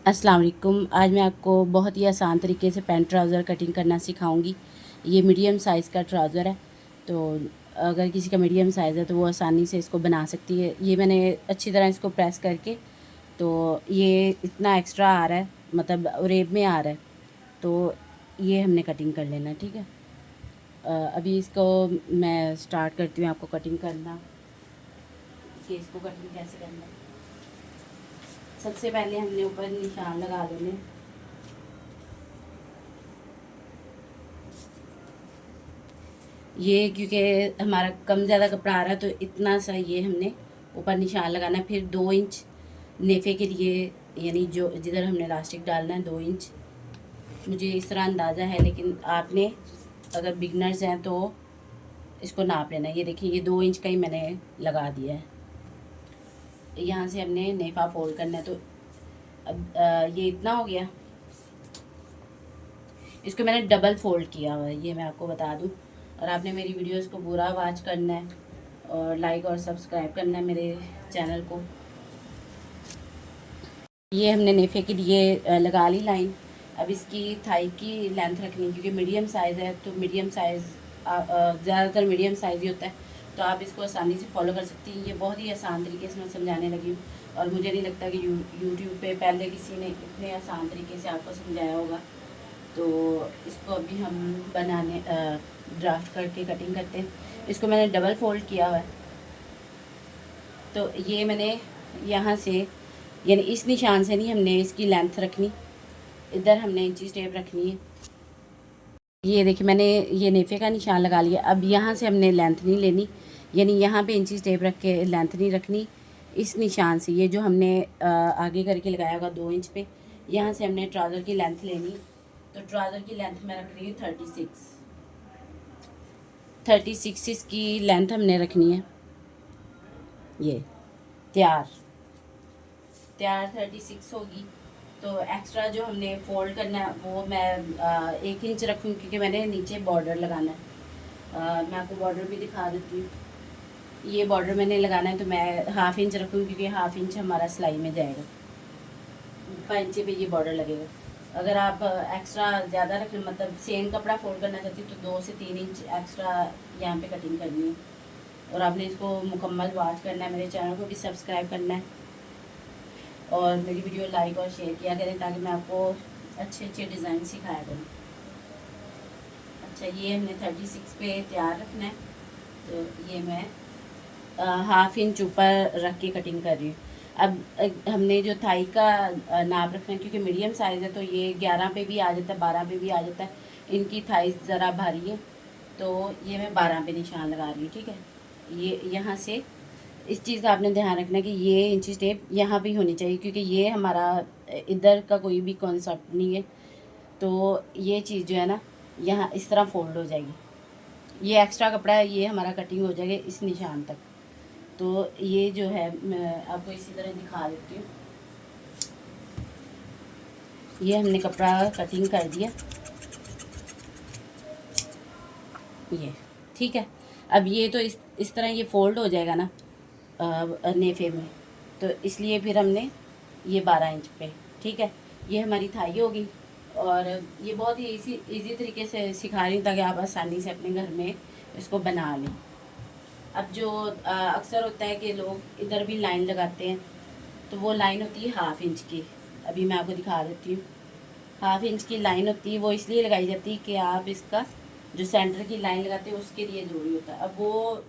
अस्सलाम वालेकुम। आज मैं आपको बहुत ही आसान तरीके से पैंट ट्राउज़र कटिंग करना सिखाऊंगी। ये मीडियम साइज़ का ट्राउज़र है, तो अगर किसी का मीडियम साइज़ है तो वो आसानी से इसको बना सकती है। ये मैंने अच्छी तरह इसको प्रेस करके, तो ये इतना एक्स्ट्रा आ रहा है, मतलब रेब में आ रहा है, तो ये हमने कटिंग कर लेना। ठीक है, अभी इसको मैं स्टार्ट करती हूँ आपको कटिंग करना, कि इसको कटिंग कैसे करना है। सबसे पहले हमने ऊपर निशान लगा लेने। ये क्योंकि हमारा कम ज़्यादा कपड़ा आ रहा है, तो इतना सा ये हमने ऊपर निशान लगाना है। फिर 2 इंच नेफे के लिए, यानी जो जिधर हमने इलास्टिक डालना है 2 इंच। मुझे इस तरह अंदाज़ा है, लेकिन आपने अगर बिगनर्स हैं तो इसको नाप लेना। ये देखिए, ये 2 इंच का ही मैंने लगा दिया है। यहाँ से हमने नेफा फोल्ड करना है, तो अब ये इतना हो गया। इसको मैंने डबल फोल्ड किया हुआ है, ये मैं आपको बता दूँ। और आपने मेरी वीडियोस को पूरा वॉच करना है और लाइक और सब्सक्राइब करना है मेरे चैनल को। ये हमने नेफे के लिए लगा ली लाइन। अब इसकी थाई की लेंथ रखनी, क्योंकि मीडियम साइज़ है, तो मीडियम साइज़ ज़्यादातर मीडियम साइज़ ही होता है, तो आप इसको आसानी से फॉलो कर सकती हैं। ये बहुत ही आसान तरीके से मैं समझाने लगी हूँ, और मुझे नहीं लगता कि यूट्यूब पे पहले किसी ने इतने आसान तरीके से आपको समझाया होगा। तो इसको अभी हम बनाने ड्राफ्ट करके कटिंग करते हैं। इसको मैंने डबल फोल्ड किया हुआ है, तो ये मैंने यहाँ से, यानी इस निशान से नहीं हमने इसकी लेंथ रखनी, इधर हमने इंची टेप रखनी है। ये देखिए, मैंने ये नेफे का निशान लगा लिया। अब यहाँ से हमने लेंथ नहीं लेनी, यानी यहाँ पे इंची टेप रख के लेंथ नहीं रखनी। इस निशान से, ये जो हमने आगे करके लगाया होगा 2 इंच पे, यहाँ से हमने ट्राउज़र की लेंथ लेनी। तो ट्राउज़र की लेंथ मैं रख रही हूँ 36 इसकी लेंथ हमने रखनी है। ये तैयार 36 होगी। तो एक्स्ट्रा जो हमने फोल्ड करना है वो मैं 1 इंच रखूँ, क्योंकि मैंने नीचे बॉर्डर लगाना है। मैं आपको बॉर्डर भी दिखा देती हूँ। ये बॉर्डर मैंने लगाना है, तो मैं 1/2 इंच रखूँ, क्योंकि 1/2 इंच हमारा सिलाई में जाएगा। 5 इंच पे ये बॉर्डर लगेगा। अगर आप एक्स्ट्रा ज़्यादा रख, मतलब सेम कपड़ा फोल्ड करना चाहती हो, तो 2 से 3 इंच एक्स्ट्रा यहाँ पे कटिंग करनी है। और आपने इसको मुकम्मल वॉच करना है, मेरे चैनल को भी सब्सक्राइब करना है, और मेरी वीडियो लाइक और शेयर किया करें, ताकि मैं आपको अच्छे अच्छे डिज़ाइन सिखाया करूँ। अच्छा, ये हमने 36 पे तैयार रखना है, तो ये मैं 1/2 इंच ऊपर रख के कटिंग कर रही हूँ। अब हमने जो थाई का नाप रखना है, क्योंकि मीडियम साइज़ है, तो ये 11 पे भी आ जाता है, 12 पे भी आ जाता है। इनकी थाई ज़रा भारी है, तो ये मैं 12 पे निशान लगा रही हूँ। ठीक है, ये यहाँ से इस चीज़ का आपने ध्यान रखना है कि ये इंची टेप यहाँ भी होनी चाहिए, क्योंकि ये हमारा इधर का कोई भी कॉन्सेप्ट नहीं है। तो ये चीज़ जो है ना, यहाँ इस तरह फोल्ड हो जाएगी। ये एक्स्ट्रा कपड़ा है, ये हमारा कटिंग हो जाएगा इस निशान तक। तो ये जो है मैं आपको इसी तरह दिखा देती हूँ। ये हमने कपड़ा कटिंग कर दिया, ये ठीक है। अब ये तो इस तरह ये फोल्ड हो जाएगा ना नेफे में, तो इसलिए फिर हमने ये 12 इंच पे, ठीक है, ये हमारी थाई होगी। और ये बहुत ही इजी तरीके से सिखा रही हूँ, ताकि आप आसानी से अपने घर में इसको बना लें। अब जो अक्सर होता है कि लोग इधर भी लाइन लगाते हैं, तो वो लाइन होती है 1/2 इंच की। अभी मैं आपको दिखा देती हूँ। 1/2 इंच की लाइन होती है, वो इसलिए लगाई जाती है कि आप इसका जो सेंटर की लाइन लगाते हैं उसके लिए ज़रूरी होता है। अब वो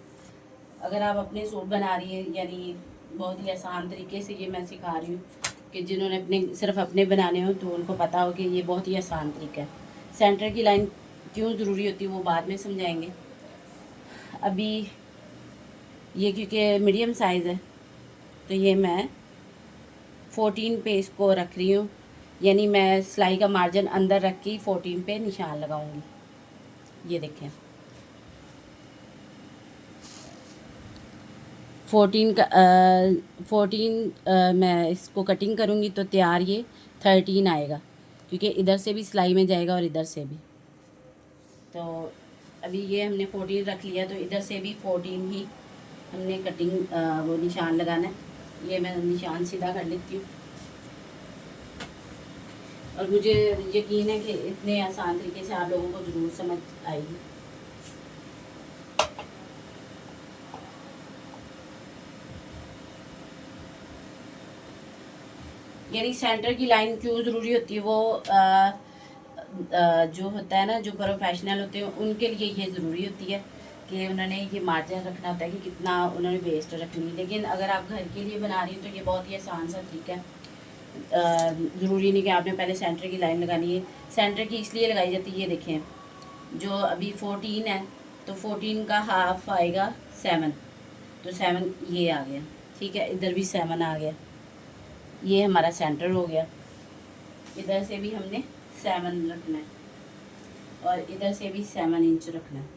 अगर आप अपने सूट बना रही हैं, यानी बहुत ही आसान तरीके से ये मैं सिखा रही हूँ, कि जिन्होंने सिर्फ अपने बनाने हो तो उनको पता हो कि ये बहुत ही आसान तरीका है। सेंटर की लाइन क्यों ज़रूरी होती है वो बाद में समझाएंगे। अभी ये क्योंकि मीडियम साइज़ है, तो ये मैं 14 पे इसको रख रही हूँ, यानी मैं सिलाई का मार्जिन अंदर रख के 14 पे निशान लगाऊंगी। ये देखें, 14 मैं इसको कटिंग करूँगी, तो तैयार ये 13 आएगा, क्योंकि इधर से भी सिलाई में जाएगा और इधर से भी। तो अभी ये हमने 14 रख लिया, तो इधर से भी 14 ही हमने कटिंग वो निशान लगाना है। ये मैं निशान सीधा कर लेती हूँ। और मुझे यकीन है कि इतने आसान तरीके से आप लोगों को ज़रूर समझ आएगी। यानी सेंटर की लाइन क्यों ज़रूरी होती है, वो जो होता है ना, जो प्रोफेशनल होते हैं उनके लिए ये ज़रूरी होती है कि उन्होंने ये मार्जिन रखना होता है कि कितना उन्होंने वेस्ट रखनी है। लेकिन अगर आप घर के लिए बना रही हो तो ये बहुत ही आसान सा तरीका है। ज़रूरी नहीं कि आपने पहले सेंटर की लाइन लगानी है। सेंटर की इसलिए लगाई जाती है, ये देखें जो अभी 14 है तो 14 का हाफ आएगा 7, तो 7 ये आ गया, ठीक है। इधर भी 7 आ गया, ये हमारा सेंटर हो गया। इधर से भी हमने 7 रखना है और इधर से भी 7 इंच रखना है।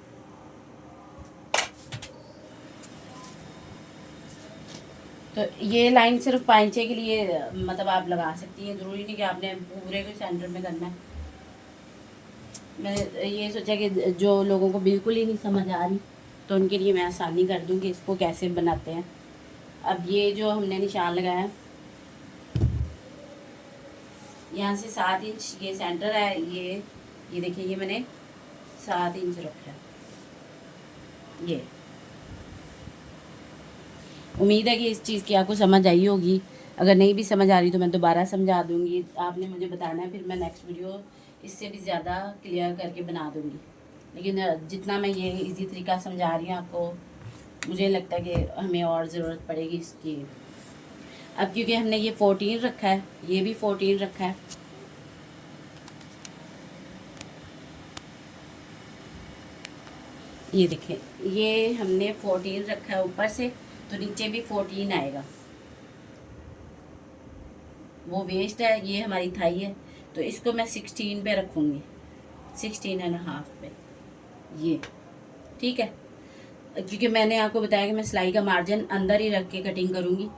तो ये लाइन सिर्फ पाइंचे के लिए मतलब आप लगा सकती हैं, ज़रूरी नहीं कि आपने पूरे को सेंटर में करना है। मैंने ये सोचा कि जो लोगों को बिल्कुल ही नहीं समझ आ रही तो उनके लिए मैं आसानी कर दूँ कि इसको कैसे बनाते हैं। अब ये जो हमने निशान लगाया, यहाँ से 7 इंच ये सेंटर है, ये देखिए, ये मैंने 7 इंच रखा है। ये उम्मीद है कि इस चीज़ की आपको समझ आई होगी। अगर नहीं भी समझ आ रही तो मैं दोबारा समझा दूँगी, आपने मुझे बताना है, फिर मैं नेक्स्ट वीडियो इससे भी ज़्यादा क्लियर करके बना दूँगी। लेकिन जितना मैं ये इजी तरीका समझा रही हूँ आपको, मुझे लगता है कि हमें और ज़रूरत पड़ेगी इसकी। अब क्योंकि हमने ये 14 रखा है, ये भी 14 रखा है, ये देखें, ये हमने 14 रखा है ऊपर से, तो नीचे भी 14 आएगा। वो वेस्ट है, ये हमारी थाई है, तो इसको मैं 16 पे रखूँगी, 16.5 पे, ये ठीक है। क्योंकि मैंने आपको बताया कि मैं सिलाई का मार्जिन अंदर ही रख के कटिंग करूँगी,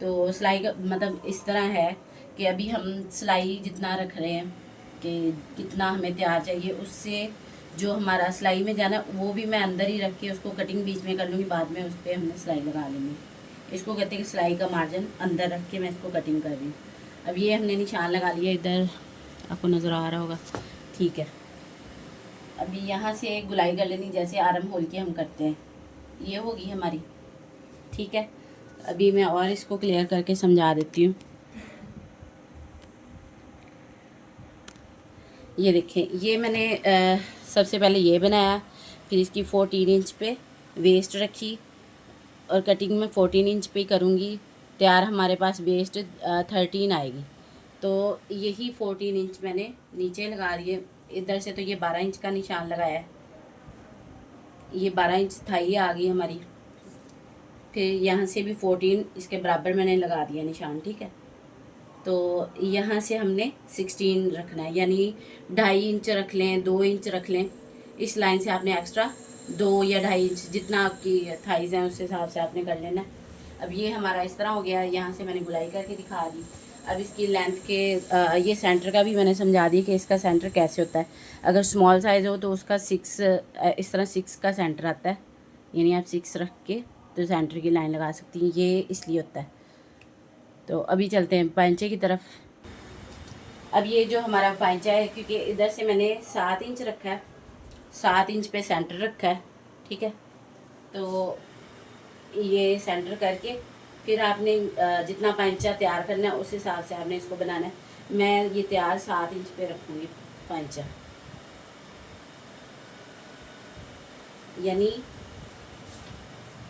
तो सिलाई का मतलब इस तरह है कि अभी हम सिलाई जितना रख रहे हैं कि कितना हमें तैयार चाहिए, उससे जो हमारा सिलाई में जाना वो भी मैं अंदर ही रख के उसको कटिंग बीच में कर लूँगी, बाद में उस पर हमने सिलाई लगा लेंगे। इसको कहते हैं कि सिलाई का मार्जिन अंदर रख के मैं इसको कटिंग कर रही हूँ। अब ये हमने निशान लगा लिया, इधर आपको नज़र आ रहा होगा, ठीक है। अभी यहाँ से गुलाई कर लेनी, जैसे आर्म होल की हम करते हैं, ये होगी हमारी, ठीक है। अभी मैं और इसको क्लियर करके समझा देती हूँ। ये देखें, ये मैंने सबसे पहले ये बनाया, फिर इसकी 14 इंच पे वेस्ट रखी और कटिंग में 14 इंच पे करूँगी, तैयार हमारे पास वेस्ट 13 आएगी। तो यही 14 इंच मैंने नीचे लगा रही है। इधर से तो ये 12 इंच का निशान लगाया है, ये 12 इंच थाई आ गई हमारी। फिर यहाँ से भी 14 इसके बराबर मैंने लगा दिया निशान, ठीक है। तो यहाँ से हमने 16 रखना है, यानी 2.5 इंच रख लें, 2 इंच रख लें। इस लाइन से आपने एक्स्ट्रा 2 या 2.5 इंच, जितना आपकी थाइज़ हैं उस हिसाब से आपने कर लेना। अब ये हमारा इस तरह हो गया, यहाँ से मैंने गुलाई करके दिखा दी। अब इसकी लेंथ के ये सेंटर का भी मैंने समझा दी कि इसका सेंटर कैसे होता है। अगर स्मॉल साइज़ हो तो उसका 6 इस तरह 6 का सेंटर आता है, यानी आप 6 रख के तो सेंटर की लाइन लगा सकती हैं, ये इसलिए होता है। तो अभी चलते हैं पांचे की तरफ। अब ये जो हमारा पांचा है, क्योंकि इधर से मैंने 7 इंच रखा है, 7 इंच पे सेंटर रखा है, ठीक है। तो ये सेंटर करके फिर आपने जितना पांचा तैयार करना है उस हिसाब से आपने इसको बनाना है। मैं ये तैयार 7 इंच पे रखूँगी पांचा, यानी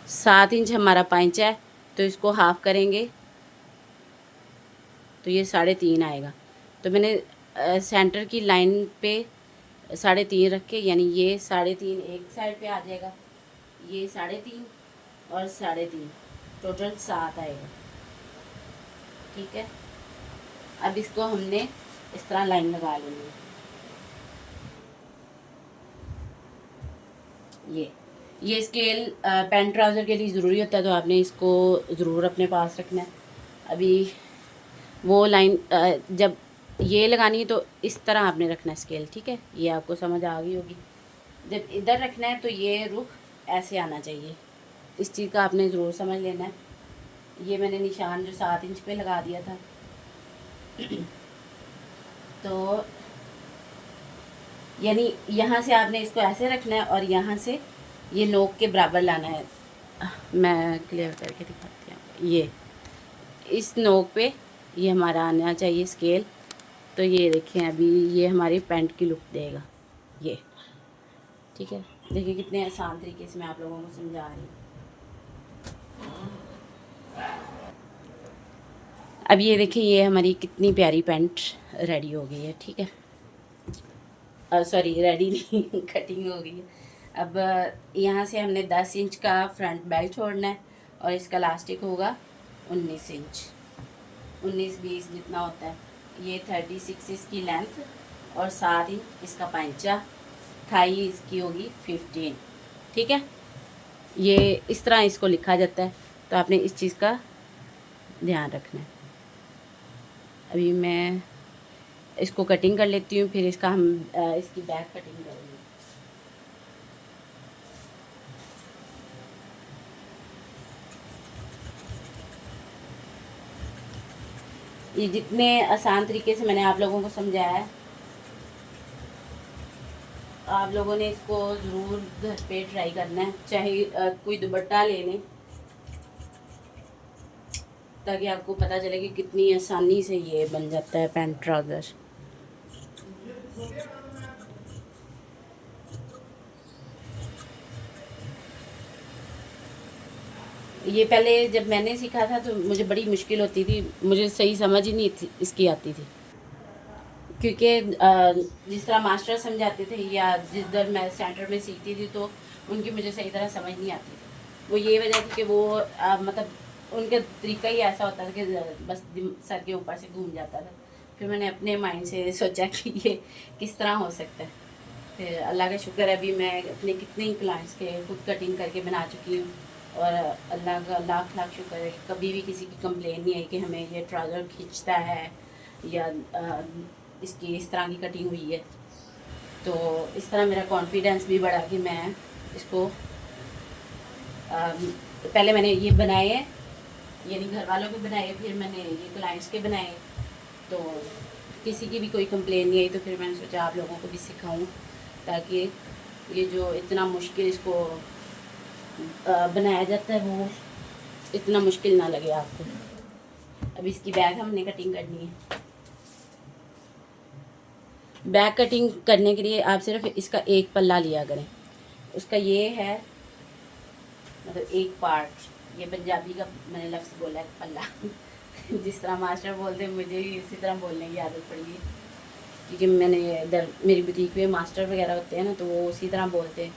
7 इंच हमारा पांचा है, तो इसको हाफ करेंगे तो ये 3.5 आएगा। तो मैंने सेंटर की लाइन पे 3.5 रख के, यानी ये 3.5 एक साइड पे आ जाएगा, ये 3.5 और 3.5, टोटल 7 आएगा, ठीक है। अब इसको हमने इस तरह लाइन लगा लेनी है। ये स्केल पैंट ट्राउज़र के लिए ज़रूरी होता है, तो आपने इसको ज़रूर अपने पास रखना है। अभी वो लाइन जब ये लगानी है तो इस तरह आपने रखना है स्केल, ठीक है। ये आपको समझ आ गई होगी। जब इधर रखना है तो ये रुख ऐसे आना चाहिए, इस चीज़ का आपने ज़रूर समझ लेना है। ये मैंने निशान जो 7 इंच पे लगा दिया था, तो यानी यहाँ से आपने इसको ऐसे रखना है और यहाँ से ये नोक के बराबर लाना है। मैं क्लियर करके दिखाती हूँ। ये इस नोक पे ये हमारा आना चाहिए स्केल। तो ये देखें, अभी ये हमारी पैंट की लुक देगा ये। ठीक है, देखिए कितने आसान तरीके से मैं आप लोगों को समझा रही हूँ। अब ये देखिए, ये हमारी कितनी प्यारी पैंट रेडी हो गई है। ठीक है, सॉरी रेडी नहीं कटिंग हो गई है। अब यहाँ से हमने 10 इंच का फ्रंट बेल्ट छोड़ना है और इसका लास्टिक होगा 19 इंच, 19-20 जितना होता है। ये 36 इसकी लेंथ और 7 इंच इसका पंचा, थाई इसकी होगी 15। ठीक है, ये इस तरह इसको लिखा जाता है, तो आपने इस चीज़ का ध्यान रखना है। अभी मैं इसको कटिंग कर लेती हूँ, फिर इसका हम इसकी बैक कटिंग करेंगे। ये जितने आसान तरीके से मैंने आप लोगों को समझाया है, आप लोगों ने इसको ज़रूर घर पे ट्राई करना है। चाहे कोई दुपट्टा ले लें, ताकि आपको पता चले कि कितनी आसानी से ये बन जाता है पैंट ट्राउज़र। ये पहले जब मैंने सीखा था तो मुझे बड़ी मुश्किल होती थी, मुझे सही समझ ही नहीं थी इसकी आती थी, क्योंकि जिस तरह मास्टर समझाते थे या जिधर मैं सेंटर में सीखती थी तो उनकी मुझे सही तरह समझ नहीं आती थी। वो ये वजह थी कि वो मतलब उनका तरीका ही ऐसा होता था कि बस सर के ऊपर से घूम जाता था। फिर मैंने अपने माइंड से सोचा कि ये किस तरह हो सकता है। फिर अल्लाह का शुक्र है, अभी मैं अपने कितने ही क्लाइंट्स के खुद कटिंग करके बना चुकी हूँ और अल्लाह का लाख लाख शुक्र है, कभी भी किसी की कंप्लेन नहीं आई कि हमें ये ट्राउज़र खींचता है या इसकी इस तरह की कटिंग हुई है। तो इस तरह मेरा कॉन्फिडेंस भी बढ़ा कि मैं इसको पहले मैंने ये बनाए हैं, यानी घर वालों के बनाए, फिर मैंने ये क्लाइंट्स के बनाए, तो किसी की भी कोई कंप्लेन नहीं आई। तो फिर मैंने सोचा आप लोगों को भी सिखाऊं, ताकि ये जो इतना मुश्किल इसको बनाया जाता है वो इतना मुश्किल ना लगे आपको। अब इसकी बैक हमने कटिंग करनी है। बैक कटिंग करने के लिए आप सिर्फ इसका एक पल्ला लिया करें। उसका ये है, मतलब एक पार्ट, ये पंजाबी का मैंने लफ्ज़ बोला है पल्ला जिस तरह मास्टर बोलते हैं मुझे भी इसी तरह बोलने की आदत पड़ी है, क्योंकि मैंने इधर मेरी बुटीक में मास्टर वगैरह होते हैं ना, तो वो उसी तरह बोलते हैं,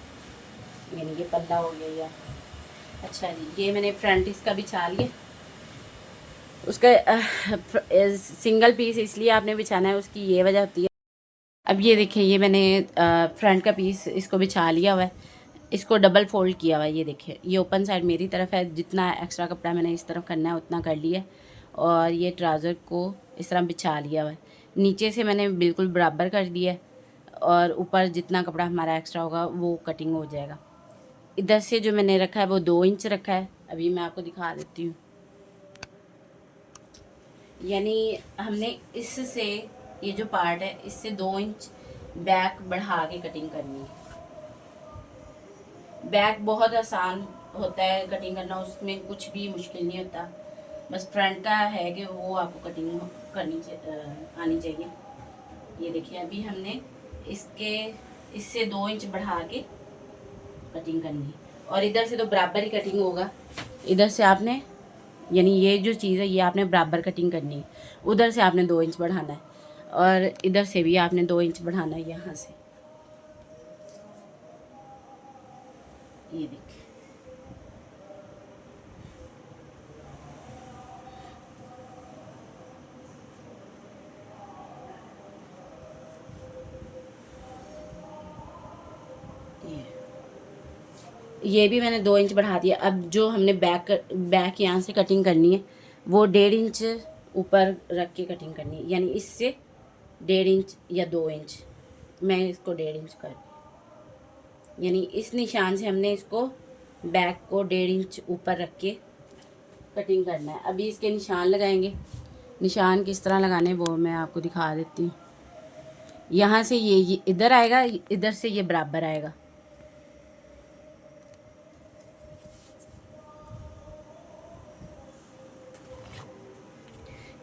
यानी ये पल्ला हो गया या। अच्छा जी, ये मैंने फ्रंट इसका बिछा लिया। उसका सिंगल पीस इसलिए आपने बिछाना है, उसकी ये वजह होती है। अब ये देखिए, ये मैंने फ्रंट का पीस इसको बिछा लिया हुआ है, इसको डबल फोल्ड किया हुआ है। ये देखिए, ये ओपन साइड मेरी तरफ है, जितना एक्स्ट्रा कपड़ा मैंने इस तरफ करना है उतना कर लिया, और ये ट्राउज़र को इस तरह बिछा लिया हुआ है। नीचे से मैंने बिल्कुल बराबर कर दिया है, और ऊपर जितना कपड़ा हमारा एक्स्ट्रा होगा वो कटिंग हो जाएगा। इधर से जो मैंने रखा है वो 2 इंच रखा है। अभी मैं आपको दिखा देती हूँ। यानी हमने इससे ये जो पार्ट है इससे 2 इंच बैक बढ़ा के कटिंग करनी है। बैक बहुत आसान होता है कटिंग करना, उसमें कुछ भी मुश्किल नहीं होता। बस फ्रंट का है कि वो आपको कटिंग करनी आनी चाहिए। ये देखिए, अभी हमने इससे 2 इंच बढ़ा के कटिंग करनी है, और इधर से तो बराबर ही कटिंग होगा। इधर से आपने, यानी ये जो चीज़ है ये आपने बराबर कटिंग करनी है। उधर से आपने 2 इंच बढ़ाना है, और इधर से भी आपने 2 इंच बढ़ाना है यहाँ से। ये देखिए, ये भी मैंने 2 इंच बढ़ा दिया। अब जो हमने बैक यहाँ से कटिंग करनी है वो 1.5 इंच ऊपर रख के कटिंग करनी है, यानी इससे 1.5 इंच या 2 इंच, मैं इसको 1.5 इंच कर, यानी इस निशान से हमने इसको बैक को 1.5 इंच ऊपर रख के कटिंग करना है। अभी इसके निशान लगाएंगे। निशान किस तरह लगाने वो मैं आपको दिखा देती हूँ। यहाँ से ये इधर आएगा, इधर से ये बराबर आएगा।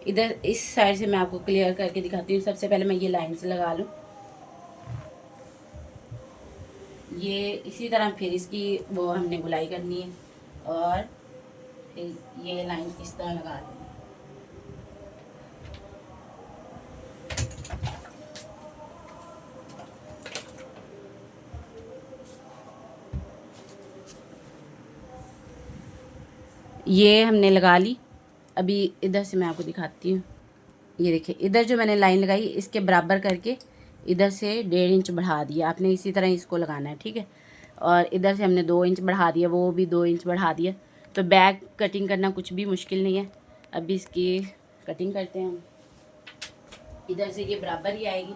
इधर इस साइड से मैं आपको क्लियर करके दिखाती हूँ। सबसे पहले मैं ये लाइन से लगा लूँ, ये इसी तरह फिर इसकी वो हमने गुलाई करनी है और फिर ये लाइन इस तरह लगा लेंगे। ये हमने लगा ली। अभी इधर से मैं आपको दिखाती हूँ। ये देखिए, इधर जो मैंने लाइन लगाई इसके बराबर करके इधर से 1.5 इंच बढ़ा दिया। आपने इसी तरह इसको लगाना है, ठीक है। और इधर से हमने 2 इंच बढ़ा दिया, वो भी 2 इंच बढ़ा दिया। तो बैक कटिंग करना कुछ भी मुश्किल नहीं है। अभी इसकी कटिंग करते हैं हम। इधर से ये बराबर ही आएगी।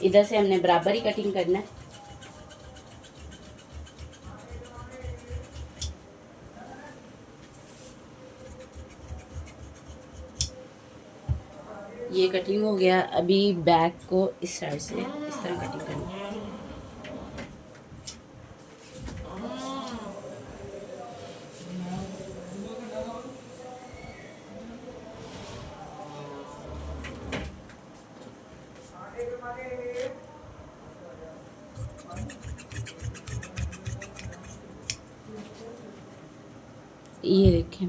इधर से हमने बराबर ही कटिंग करना है। ये कटिंग हो गया। अभी बैक को इस साइड से इस तरह कटिंग करनी है। ये देखें,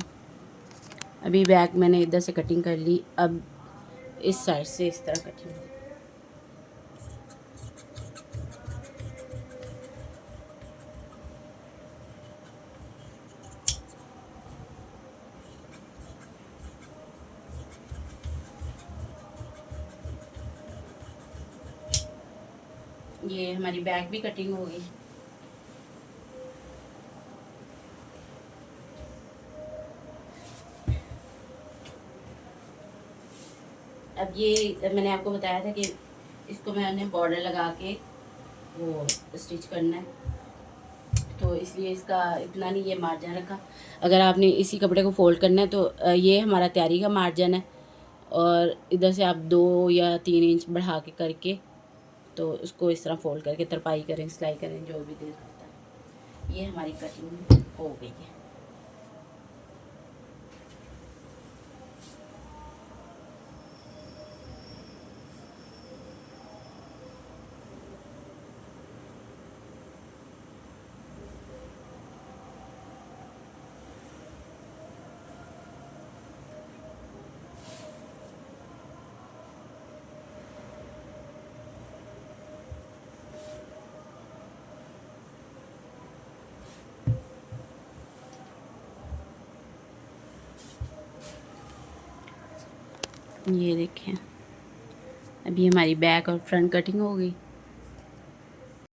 अभी बैक मैंने इधर से कटिंग कर ली। अब इस साइड से इस तरह कटिंग। ये हमारी बैक भी कटिंग हो गई। अब ये मैंने आपको बताया था कि इसको मैंने बॉर्डर लगा के वो स्टिच करना है, तो इसलिए इसका इतना नहीं ये मार्जिन रखा। अगर आपने इसी कपड़े को फोल्ड करना है तो ये हमारा तैयारी का मार्जिन है। और इधर से आप 2 या 3 इंच बढ़ा के करके तो उसको इस तरह फोल्ड करके तरपाई करें, सिलाई करें, जो भी दिल करता है। ये हमारी कटिंग हो गई है। ये देखें, अभी हमारी बैक और फ्रंट कटिंग हो गई।